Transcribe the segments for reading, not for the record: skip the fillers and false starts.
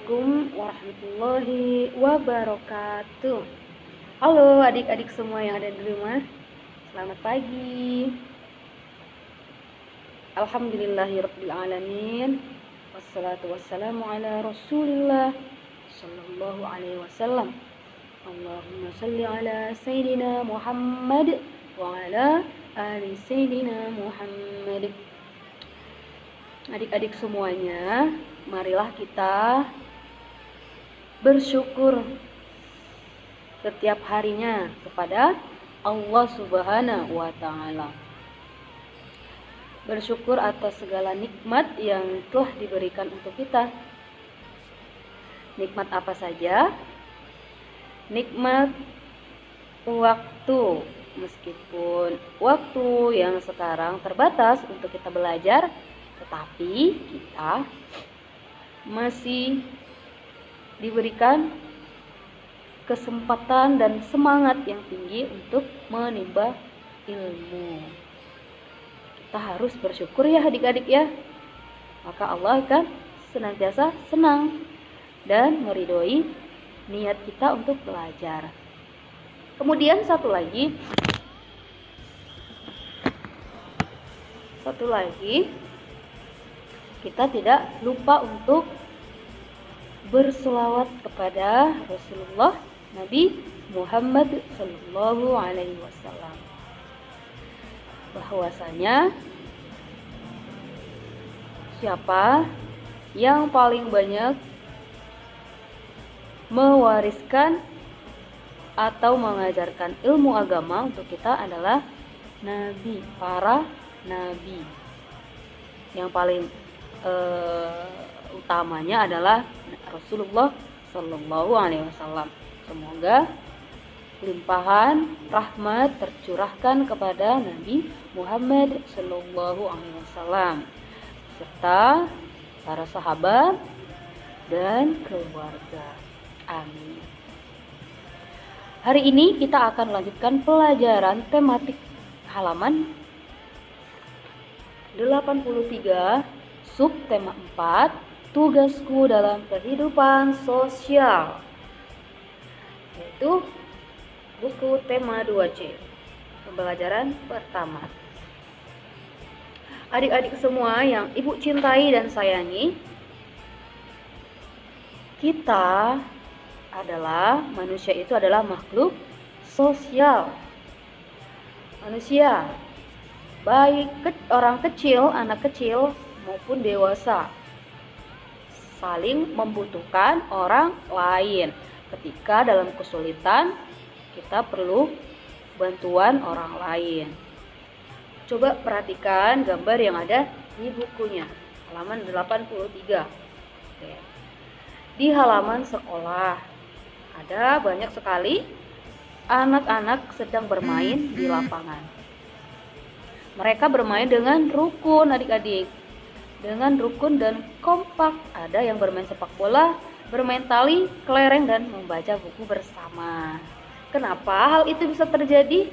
Assalamualaikum warahmatullahi wabarakatuh. Halo adik-adik semua yang ada di rumah. Selamat pagi. Alhamdulillahirabbil alamin. Wassalatu wassalamu ala Rasulillah sallallahu alaihi wasallam. Allahumma shalli ala sayyidina Muhammad wa ala ali sayyidina Muhammad. Adik-adik semuanya, marilah kita bersyukur setiap harinya kepada Allah Subhanahu wa Ta'ala. Bersyukur atas segala nikmat yang telah diberikan untuk kita. Nikmat apa saja? Nikmat waktu, meskipun waktu yang sekarang terbatas untuk kita belajar, tetapi kita masih diberikan kesempatan dan semangat yang tinggi untuk menimba ilmu. Kita harus bersyukur ya adik-adik ya. Maka Allah akan senantiasa senang dan meridhoi niat kita untuk belajar. Kemudian satu lagi, kita tidak lupa untuk berselawat kepada Rasulullah Nabi Muhammad Sallallahu Alaihi Wasallam. Bahwasanya siapa yang paling banyak mewariskan atau mengajarkan ilmu agama untuk kita adalah Nabi, para Nabi. Yang paling utamanya adalah Rasulullah Sallallahu Alaihi Wasallam. Semoga limpahan rahmat tercurahkan kepada Nabi Muhammad Sallallahu Alaihi Wasallam serta para sahabat dan keluarga. Amin. Hari ini kita akan lanjutkan pelajaran tematik halaman 83, subtema 4, tugasku dalam kehidupan sosial, yaitu buku tema 2C, pembelajaran pertama. Adik-adik semua yang ibu cintai dan sayangi, kita adalah manusia, itu adalah makhluk sosial. Manusia, baik orang kecil, anak kecil maupun dewasa, saling membutuhkan orang lain. Ketika dalam kesulitan, kita perlu bantuan orang lain. Coba perhatikan gambar yang ada di bukunya, halaman 83. Oke. Di halaman sekolah, ada banyak sekali anak-anak sedang bermain di lapangan. Mereka bermain dengan rukun adik-adik, dengan rukun dan kompak. Ada yang bermain sepak bola, bermain tali, kelereng, dan membaca buku bersama. Kenapa hal itu bisa terjadi?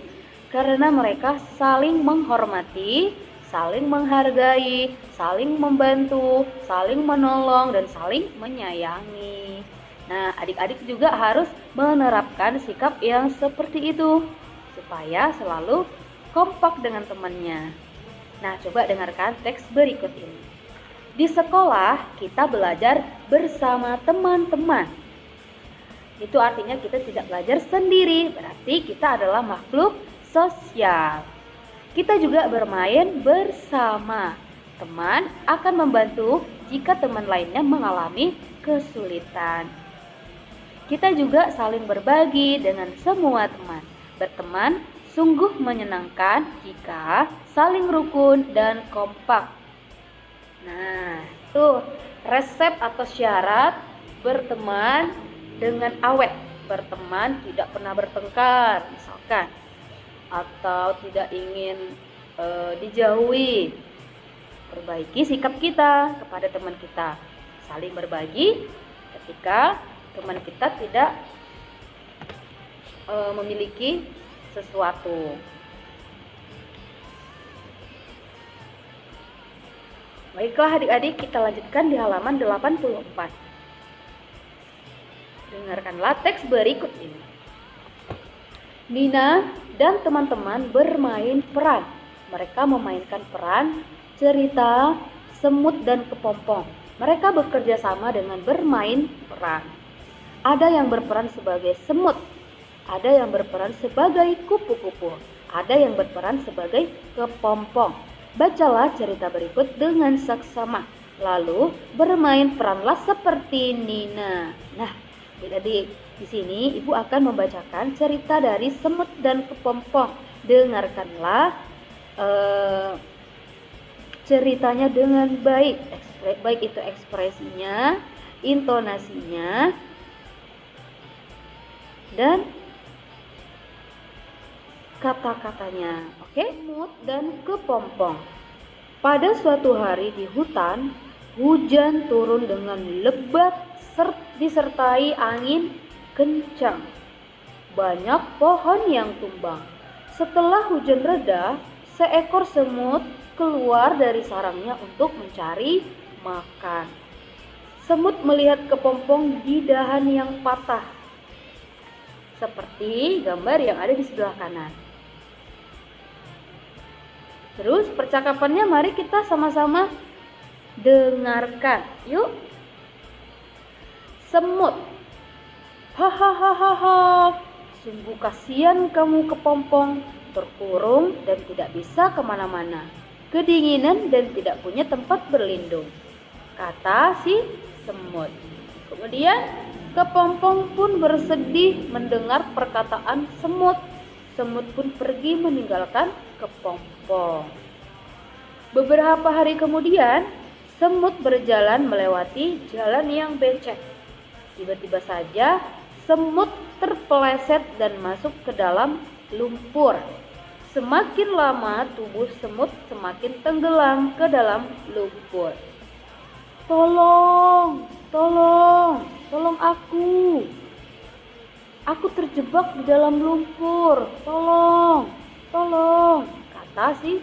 Karena mereka saling menghormati, saling menghargai, saling membantu, saling menolong, dan saling menyayangi. Nah, adik-adik juga harus menerapkan sikap yang seperti itu supaya selalu kompak dengan temannya. Nah, coba dengarkan teks berikut ini. Di sekolah kita belajar bersama teman-teman. Itu artinya kita tidak belajar sendiri, berarti kita adalah makhluk sosial. Kita juga bermain bersama. Teman akan membantu jika teman lainnya mengalami kesulitan. Kita juga saling berbagi dengan semua teman. Berteman sungguh menyenangkan jika saling rukun dan kompak. Nah, itu resep atau syarat berteman dengan awet. Berteman tidak pernah bertengkar, misalkan, atau tidak ingin dijauhi. Perbaiki sikap kita kepada teman kita. Saling berbagi ketika teman kita tidak memiliki sesuatu. Baiklah adik-adik, kita lanjutkan di halaman 84. Dengarkanlah teks berikut ini. Nina dan teman-teman bermain peran. Mereka memainkan peran cerita, semut, dan kepompong. Mereka bekerja sama dengan bermain peran. Ada yang berperan sebagai semut, ada yang berperan sebagai kupu-kupu, ada yang berperan sebagai kepompong. Bacalah cerita berikut dengan saksama, lalu bermain peranlah seperti Nina. Nah, di sini Ibu akan membacakan cerita dari semut dan kepompong. Dengarkanlah ceritanya dengan baik, baik itu ekspresinya, intonasinya, dan kata-katanya. Oke? Semut dan kepompong. Pada suatu hari di hutan, hujan turun dengan lebat disertai angin kencang. Banyak pohon yang tumbang. Setelah hujan reda, seekor semut keluar dari sarangnya untuk mencari makan. Semut melihat kepompong di dahan yang patah, seperti gambar yang ada di sebelah kanan. Terus percakapannya mari kita sama-sama dengarkan. Yuk. Semut. Hahaha, sungguh kasihan kamu kepompong, terkurung dan tidak bisa kemana-mana, kedinginan dan tidak punya tempat berlindung, kata si semut. Kemudian kepompong pun bersedih mendengar perkataan semut. Semut pun pergi meninggalkan kepompong. Beberapa hari kemudian, semut berjalan melewati jalan yang becek. Tiba-tiba saja semut terpeleset dan masuk ke dalam lumpur. Semakin lama tubuh semut semakin tenggelam ke dalam lumpur. Tolong, tolong, tolong aku. Aku terjebak di dalam lumpur. Tolong, tolong, kata si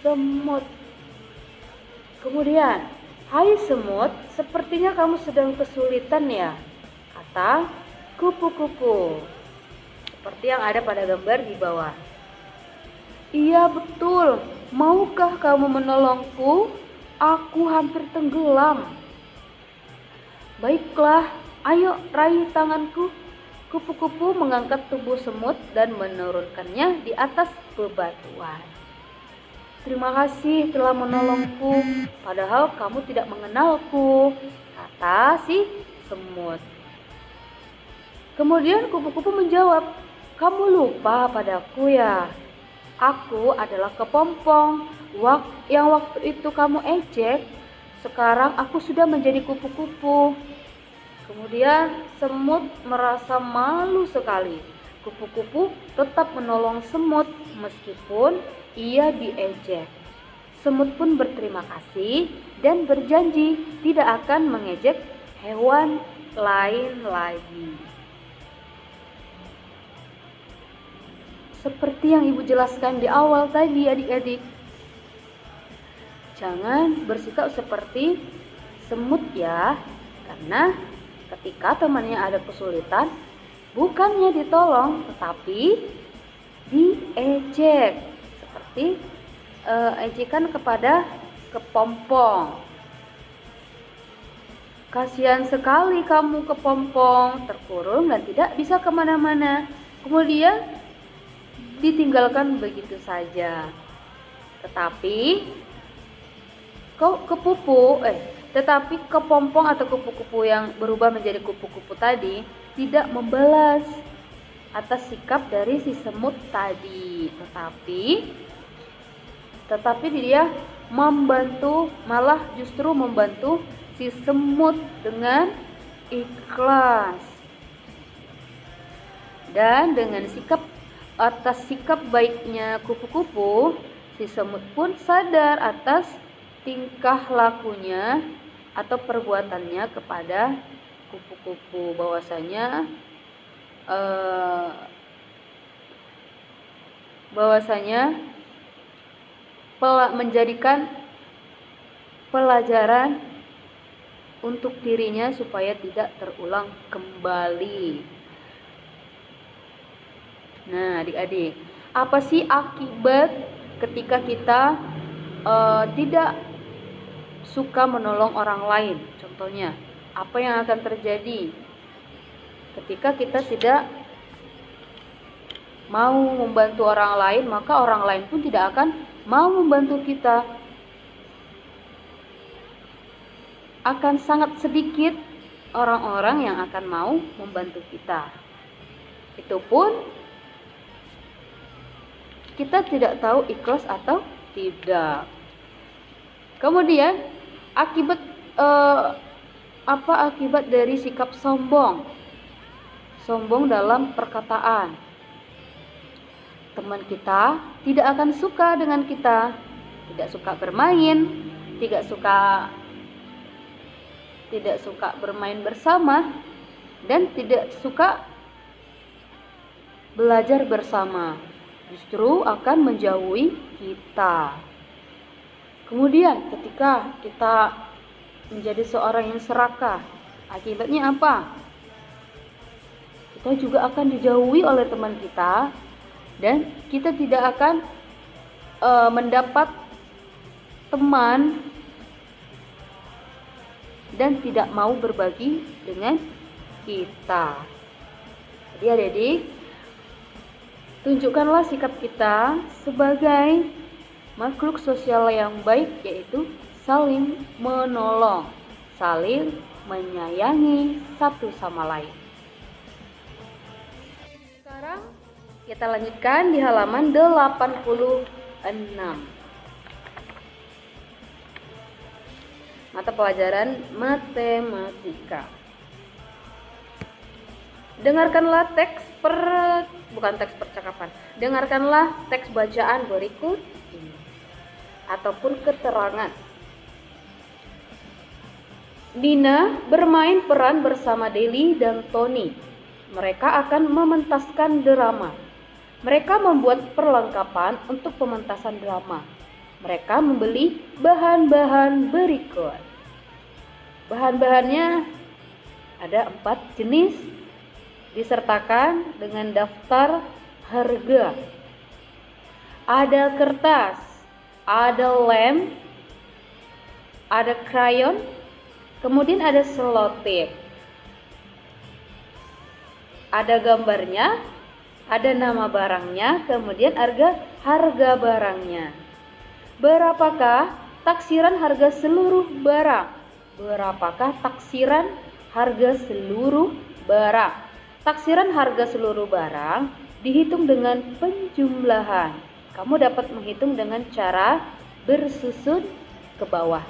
semut. Kemudian, hai semut, sepertinya kamu sedang kesulitan ya, kata kupu-kupu. Seperti yang ada pada gambar di bawah. Iya betul, maukah kamu menolongku? Aku hampir tenggelam. Baiklah, ayo raih tanganku. Kupu-kupu mengangkat tubuh semut dan menurunkannya di atas bebatuan. Terima kasih telah menolongku, padahal kamu tidak mengenalku, kata si semut. Kemudian kupu-kupu menjawab, kamu lupa padaku ya? Aku adalah kepompong yang waktu itu kamu ejek. Sekarang aku sudah menjadi kupu-kupu. Kemudian semut merasa malu sekali. Kupu-kupu tetap menolong semut meskipun ia diejek. Semut pun berterima kasih dan berjanji tidak akan mengejek hewan lain lagi. Seperti yang Ibu jelaskan di awal tadi adik-adik, jangan bersikap seperti semut ya, karena ketika temannya ada kesulitan, bukannya ditolong tetapi diejek, seperti ejekan kepada kepompong. Kasihan sekali kamu kepompong, terkurung dan tidak bisa kemana-mana. Kemudian ditinggalkan begitu saja. Tetapi kepompong atau kupu-kupu yang berubah menjadi kupu-kupu tadi tidak membalas atas sikap dari si semut tadi, tetapi dia malah justru membantu si semut dengan ikhlas. Dan dengan atas sikap baiknya kupu-kupu, si semut pun sadar atas tingkah lakunya atau perbuatannya kepada kupu-kupu, bahwasanya menjadikan pelajaran untuk dirinya supaya tidak terulang kembali. Nah, adik-adik, apa sih akibat ketika kita tidak suka menolong orang lain? Contohnya, apa yang akan terjadi ketika kita tidak mau membantu orang lain? Maka orang lain pun tidak akan mau membantu kita. Akan sangat sedikit orang-orang yang akan mau membantu kita. Itu pun kita tidak tahu ikhlas atau tidak. Kemudian akibat apa akibat dari sikap sombong? Sombong dalam perkataan. Teman kita tidak akan suka dengan kita, tidak suka bermain, tidak suka bermain bersama, dan tidak suka belajar bersama. Justru akan menjauhi kita. Kemudian ketika kita menjadi seorang yang serakah, akibatnya apa? Kita juga akan dijauhi oleh teman kita, dan kita tidak akan mendapat teman dan tidak mau berbagi dengan kita. Jadi adik-adik, tunjukkanlah sikap kita sebagai makhluk sosial yang baik, yaitu saling menolong, saling menyayangi satu sama lain. Sekarang kita lanjutkan di halaman 86. Mata pelajaran matematika. Dengarkanlah bukan teks percakapan. Dengarkanlah teks bacaan berikut ini ataupun keterangan. Dina bermain peran bersama Deli dan Tony. Mereka akan mementaskan drama. Mereka membuat perlengkapan untuk pementasan drama. Mereka membeli bahan-bahan berikut. Bahan-bahannya ada 4 jenis, disertakan dengan daftar harga. Ada kertas, ada lem, ada krayon, kemudian ada selotip. Ada gambarnya, ada nama barangnya, kemudian harga barangnya. Berapakah taksiran harga seluruh barang? Berapakah taksiran harga seluruh barang? Taksiran harga seluruh barang dihitung dengan penjumlahan. Kamu dapat menghitung dengan cara bersusun ke bawah.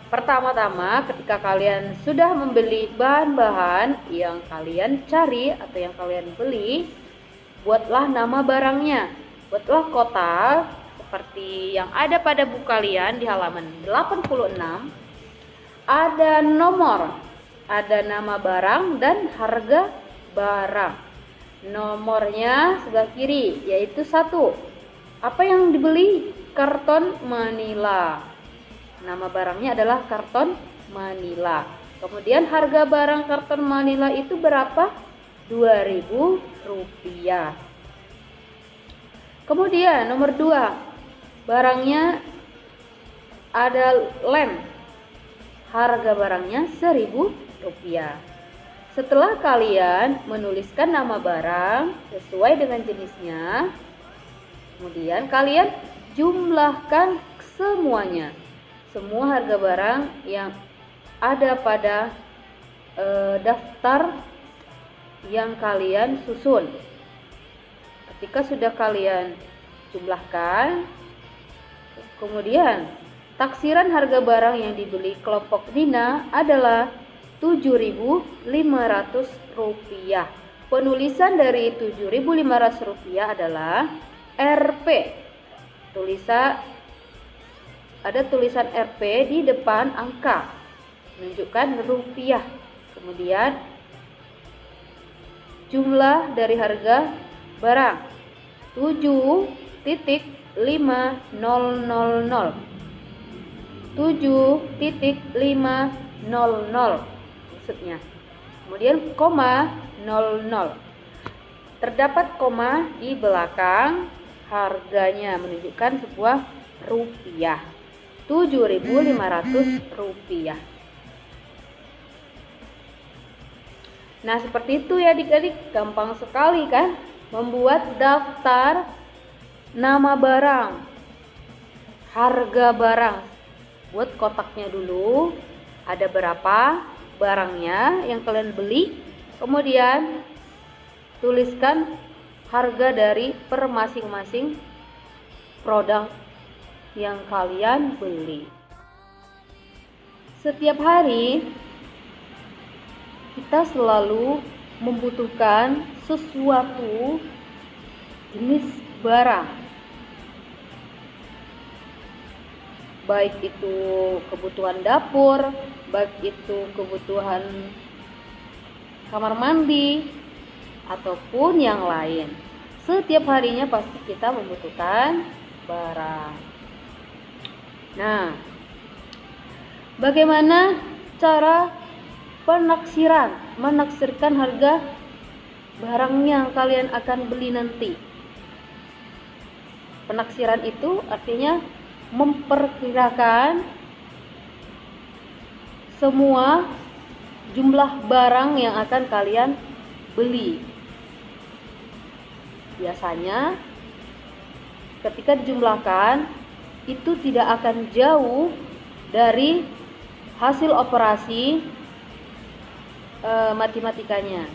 Pertama-tama, ketika kalian sudah membeli bahan-bahan yang kalian cari atau yang kalian beli, buatlah nama barangnya. Buatlah kotak seperti yang ada pada buku kalian di halaman 86. Ada nomor, ada nama barang dan harga barang. Nomornya sebelah kiri, yaitu 1. Apa yang dibeli? Karton Manila. Nama barangnya adalah karton Manila. Kemudian harga barang karton Manila itu berapa? Rp2.000. Kemudian nomor 2, barangnya ada lem. Harga barangnya Rp1.000. Setelah kalian menuliskan nama barang sesuai dengan jenisnya, kemudian kalian jumlahkan semuanya. Semua harga barang yang ada pada daftar yang kalian susun. Ketika sudah kalian jumlahkan, kemudian taksiran harga barang yang dibeli kelompok Dina adalah Rp7.500. Penulisan dari Rp7.500 adalah Rp. Ada tulisan Rp di depan angka, menunjukkan rupiah. Kemudian jumlah dari harga barang 7.500. 7.500 maksudnya. Kemudian koma 00. Terdapat koma di belakang harganya menunjukkan sebuah rupiah. 7.500 rupiah. Nah, seperti itu ya adik-adik, gampang sekali kan membuat daftar nama barang, harga barang. Buat kotaknya dulu, ada berapa barangnya yang kalian beli, kemudian tuliskan harga dari per masing-masing produk yang kalian beli. Setiap hari kita selalu membutuhkan sesuatu jenis barang, baik itu kebutuhan dapur, baik itu kebutuhan kamar mandi, ataupun yang lain. Setiap harinya pasti kita membutuhkan barang. Nah, bagaimana cara menaksirkan harga barang yang kalian akan beli nanti? Penaksiran itu artinya memperkirakan semua jumlah barang yang akan kalian beli. Biasanya ketika dijumlahkan itu tidak akan jauh dari hasil operasi matematikanya.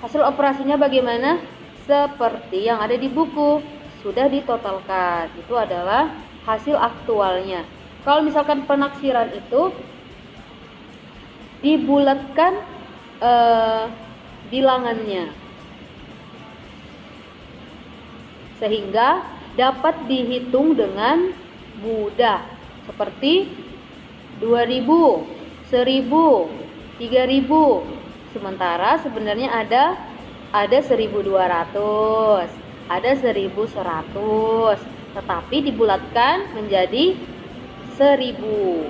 Hasil operasinya bagaimana? Seperti yang ada di buku, sudah ditotalkan. Itu adalah hasil aktualnya. Kalau misalkan penaksiran itu dibulatkan bilangannya, sehingga dapat dihitung dengan mudah, seperti 2000, 1000, 3000. Sementara sebenarnya ada 1200, ada 1100, tetapi dibulatkan menjadi 1000,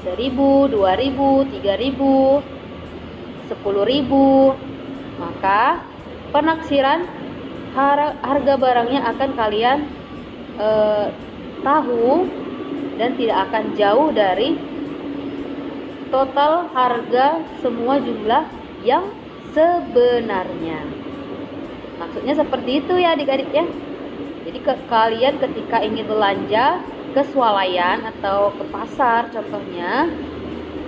2000, 3000, 10.000. Maka penaksiran harga barangnya akan kalian tahu dan tidak akan jauh dari total harga semua jumlah yang sebenarnya. Maksudnya seperti itu ya adik-adik ya. Jadi kalian ketika ingin belanja ke swalayan atau ke pasar contohnya,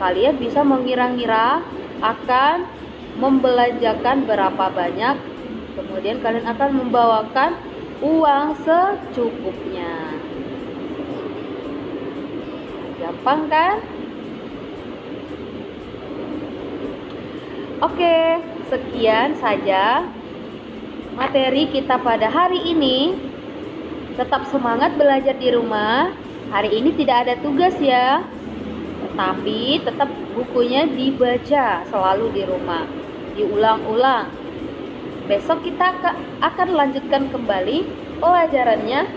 kalian bisa mengira-ngira akan membelanjakan berapa banyak, kemudian kalian akan membawakan uang secukupnya. Gampang kan? Oke, sekian saja materi kita pada hari ini. Tetap semangat belajar di rumah. Hari ini tidak ada tugas ya, tetapi tetap bukunya dibaca selalu di rumah, diulang-ulang. Besok kita akan lanjutkan kembali pelajarannya,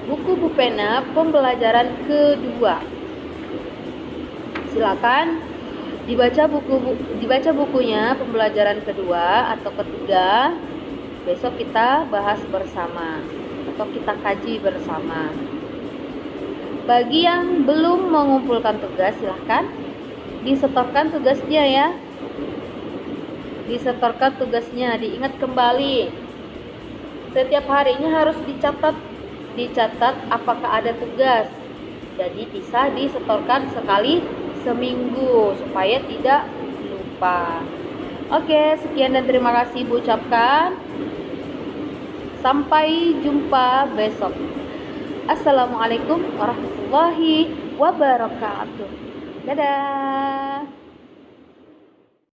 buku Bu Pena pembelajaran kedua. Silakan dibaca bukunya pembelajaran kedua atau ketiga. Besok kita bahas bersama atau kita kaji bersama. Bagi yang belum mengumpulkan tugas, silahkan disetorkan tugasnya ya. Disetorkan tugasnya, diingat kembali. Setiap harinya harus dicatat apakah ada tugas. Jadi bisa disetorkan sekali seminggu supaya tidak lupa. Oke, sekian dan terima kasih Bu ucapkan. Sampai jumpa besok. Assalamualaikum warahmatullahi wabarakatuh. Dadah.